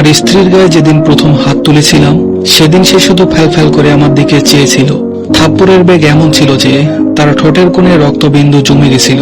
আমার স্ত্রীর গায়ে যেদিন প্রথম হাত তুলেছিলাম সেদিন সে শুধু ফ্যাল করে আমার দিকে চেয়েছিল। থাপ্পড়ের বেগ এমন ছিল যে তার ঠোঁটের কোণে রক্তবিন্দু জমে গেছিল।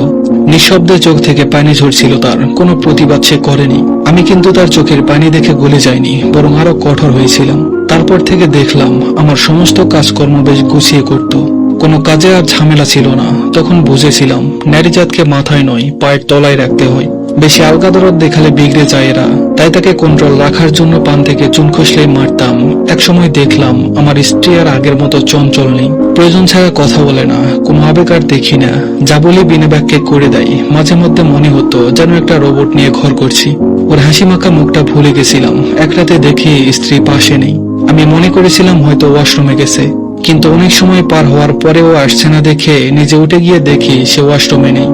নিঃশব্দে চোখ থেকে পানি ঝরছিল, তার কোনো প্রতিবাদ সে করেনি। আমি কিন্তু তার চোখের পানি দেখে গলে যায়নি, বরং আরো কঠোর হয়েছিলাম। তারপর থেকে দেখলাম আমার সমস্ত কাজকর্ম বেশ গুছিয়ে করত। কোনো কাজে আর ঝামেলা ছিল না। তখন বুঝেছিলাম নারীজাতকে মাথায় নয় পায়ের তলায় রাখতে হয়। বেশি আলগা দরদ দেখালে বিগড়ে যায় এরা। তাই তাকে কন্ট্রোল রাখার জন্য পান থেকে চুন খসলেই মারতাম। একসময় দেখলাম আমার স্ত্রী আর আগের মতো চঞ্চল নেই। প্রয়োজন ছাড়া কথা বলে না, কোনো আবেগ আর দেখি না। যা বলি বিনা বাক্যে করে দেয়। মাঝে মধ্যে মনে হতো যেন একটা রোবট নিয়ে ঘর করছি। ওর হাসি মাখা মুখটা ভুলে গেছিলাম। এক রাতে দেখি স্ত্রী পাশে নেই। আমি মনে করেছিলাম হয়তো ওয়াশরুমে গেছে, কিন্তু অনেক সময় পার হওয়ার পরেও আসছে না দেখে নিজে উঠে গিয়ে দেখি সে ওয়াশরুমে নেই।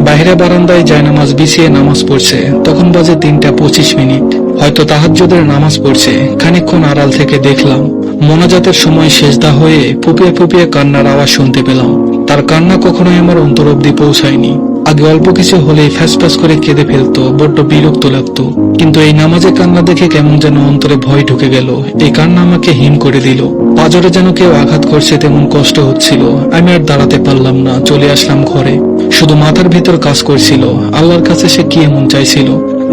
বাইরে বারান্দায় জায়নামাজ বিছিয়ে নামাজ পড়ছে। তখন বাজে 3:25। হয়তো তাহাজ্জুদের নামাজ পড়ছে। খানিকক্ষণ আড়াল থেকে দেখলাম মোনাজাতের সময় সেজদা হয়ে ফুপিয়ে ফুপিয়ে কান্নার আওয়াজ শুনতে পেলাম। তার কান্না কখনোই আমার অন্তর অব্দি পৌঁছায়নি। আগে অল্প কিছু হলেই ফ্যাস করে কেঁদে ফেলতো, বড্ড বিরক্ত লাগতো। কিন্তু এই নামাজে কান্না দেখে কেমন যেন অন্তরে ভয় ঢুকে গেল। এই কান্না আমাকে হিম করে দিল। পাজরে যেন কেউ আঘাত করছে তেমন কষ্ট হচ্ছিল। আমি আর দাঁড়াতে পারলাম না, চলে আসলাম ঘরে। শুধু মাথার ভিতর কাজ করছিল আল্লাহর কাছে সে কি এমন চাইছিল,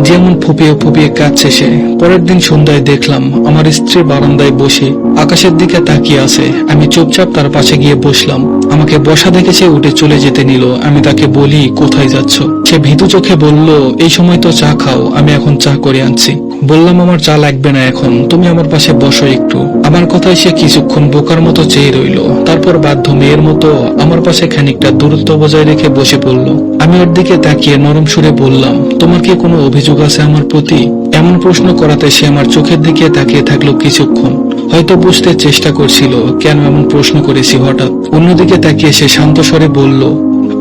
যেমন ফুপিয়ে ফুপিয়ে কাঁদছে সে। পরের দিন সন্ধ্যায় দেখলাম আমার স্ত্রী বারান্দায় বসে আকাশের দিকে তাকিয়ে আছে। আমি চুপচাপ তার পাশে গিয়ে বসলাম। আমাকে বসা দেখে সে উঠে চলে যেতে নিল। আমি তাকে বলি, কোথায় যাচ্ছ? সে ভীতু চোখে বলল, এই সময় তো চা খাও, আমি এখন চা করে আনছি। বললাম, আমার চা লাগবে না এখন, তুমি আমার পাশে বসো একটু। আমার কথায় সে কিছুক্ষণ বোকার মতো চেয়ে রইল। তারপর বাধ্য মেয়ের মতো আমার পাশে খানিকটা দূরত্ব বজায় রেখে বসে পড়ল। আমি ওর দিকে তাকিয়ে নরম সুরে বললাম, তোমার কি কোনো অভিযোগ আছে আমার প্রতি? এমন প্রশ্ন করাতে সে আমার চোখের দিকে তাকিয়ে থাকলো কিছুক্ষণ। হয়তো বুঝতে চেষ্টা করছিল কেন এমন প্রশ্ন করেছি হঠাৎ। অন্যদিকে তাকিয়ে সে শান্ত স্বরে বলল,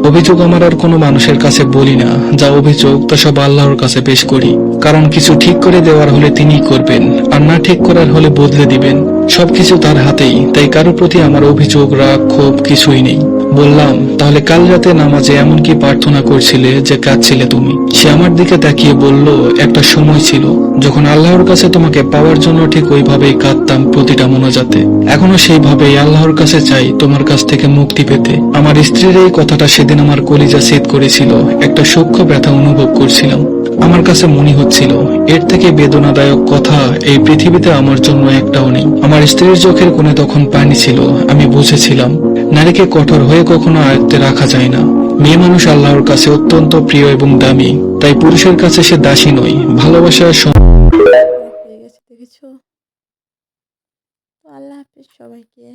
অভিযোগ আমার আর কোনো মানুষের কাছে বলি না। যা অভিযোগ তা সব আল্লাহর কাছে পেশ করি। কারণ কিছু ঠিক করে দেওয়ার হলে তিনিই করবেন, আর না ঠিক করার হলে বদলে দিবেন। সবকিছু তার হাতেই। তাই কারো প্রতি আমার অভিযোগ, রাগ, ক্ষোভ কিছুই নেই। বললাম, তাহলে কাল রাতে নামাজে এমন কি প্রার্থনা করছিলে যে কাঁদছিলে তুমি? সে আমার দিকে তাকিয়ে বলল, একটা সময় ছিল যখন আল্লাহর কাছে তোমাকে পাওয়ার জন্য ঠিক ওইভাবেই কাঁদতাম প্রতিটা মোনাজাতে। এখনো সেইভাবেই আল্লাহর কাছে চাই তোমার কাছ থেকে মুক্তি পেতে। আমার স্ত্রীর এই কথাটা সেদিন আমার কলিজা ছেদ করেছিল। একটা সূক্ষ্ম ব্যথা অনুভব করছিলাম। আমার কাছে মনে হচ্ছিল এর থেকে বেদনাদায়ক কথা এই পৃথিবীতে আমার জন্য একটাও নেই। আমার স্ত্রীর চোখের কোণে তখন পানি ছিল। আমি বুঝেছিলাম নারীকে কঠোর হয়ে কখনো আয়ত্তে রাখা যায় না। মেয়ে মানুষ আল্লাহর কাছে অত্যন্ত প্রিয় এবং দামি। তাই পুরুষের কাছে সে দাসী নয়, ভালোবাসার হয়ে গেছে, দেখেছো? তো আল্লাহ হাফেজ সবাইকে।